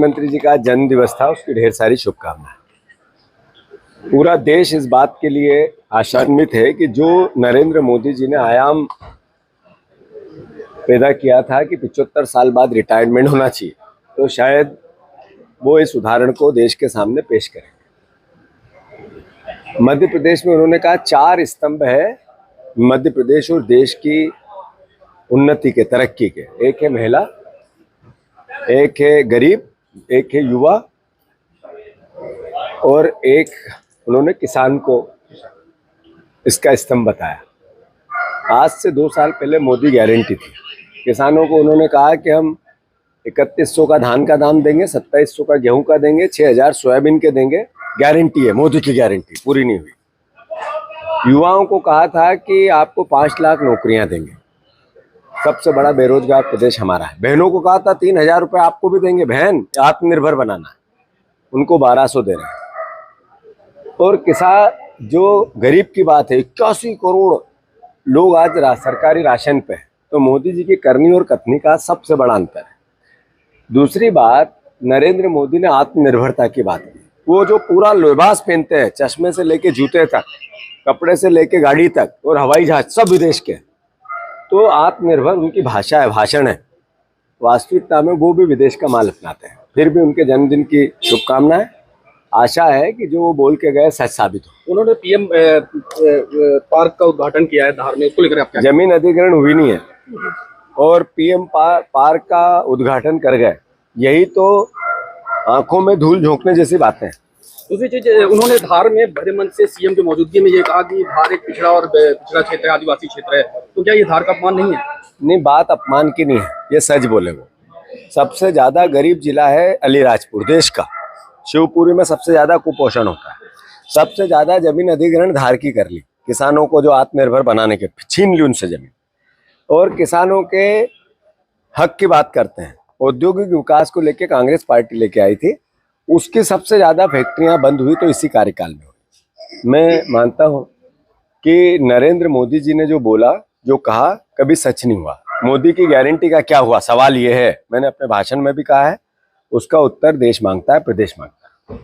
प्रधानमंत्री जी का जन्म दिवस था, उसकी ढेर सारी शुभकामनाएं। पूरा देश इस बात के लिए आशान्वित है कि जो नरेंद्र मोदी जी ने आयाम पैदा किया था कि 75 साल बाद रिटायरमेंट होना चाहिए, तो शायद वो इस उदाहरण को देश के सामने पेश करेंगे। मध्य प्रदेश में उन्होंने कहा 4 स्तंभ है मध्य प्रदेश और देश की उन्नति के, तरक्की के। एक है महिला, एक है गरीब, एक है युवा और एक उन्होंने किसान को इसका स्तंभ बताया। आज से 2 साल पहले मोदी गारंटी थी। किसानों को उन्होंने कहा कि हम 3100 का धान का दाम देंगे, 2700 का गेहूं का देंगे, 6000 सोयाबीन के देंगे। गारंटी है, मोदी की गारंटी पूरी नहीं हुई। युवाओं को कहा था कि आपको 5 लाख नौकरियां देंगे। सबसे बड़ा बेरोजगार प्रदेश हमारा है। बहनों को कहा था 3000 रुपये आपको भी देंगे, बहन आत्मनिर्भर बनाना है, उनको 1200 दे रहे हैं। और किसान, जो गरीब की बात है, 81 करोड़ लोग आज सरकारी राशन पे है। तो मोदी जी की करनी और कथनी का सबसे बड़ा अंतर है। दूसरी बात, नरेंद्र मोदी ने आत्मनिर्भरता की बात की। वो जो पूरा लिबास पहनते हैं, चश्मे से लेके जूते तक, कपड़े से लेके गाड़ी तक और हवाई जहाज, सब विदेश के। तो आत्मनिर्भर उनकी भाषा है, भाषण है। वास्तविकता में वो भी विदेश का माल अपनाते हैं। फिर भी उनके जन्मदिन की शुभकामनाएं। आशा है कि जो वो बोल के गए सच साबित हो। उन्होंने पीएम पार्क का उद्घाटन किया है धार में, उसको लेकर आप क्या? जमीन अधिग्रहण हुई नहीं है और पीएम पार्क का उद्घाटन कर गए, यही तो आंखों में धूल झोंकने जैसी बातें हैं। दूसरी चीज, उन्होंने धार में भरे मन से सीएम की मौजूदगी में ये कहा कि धार एक पिछड़ा क्षेत्र है, आदिवासी क्षेत्र है। तो क्या ये धार का अपमान नहीं है? नहीं, बात अपमान की नहीं है, ये सच बोले। वो सबसे ज्यादा गरीब जिला है अलीराजपुर देश का। शिवपुरी में सबसे ज्यादा कुपोषण होता है। सबसे ज्यादा जमीन अधिग्रहण धार की कर ली, किसानों को जो आत्मनिर्भर बनाने के, छीन ली उनसे जमीन। और किसानों के हक की बात करते हैं। औद्योगिक विकास को लेकर कांग्रेस पार्टी लेके आई थी, उसकी सबसे ज्यादा फैक्ट्रियां बंद हुई तो इसी कार्यकाल में हुई। मैं मानता हूं कि नरेंद्र मोदी जी ने जो बोला, जो कहा, कभी सच नहीं हुआ। मोदी की गारंटी का क्या हुआ? सवाल ये है, मैंने अपने भाषण में भी कहा है, उसका उत्तर देश मांगता है, प्रदेश मांगता है।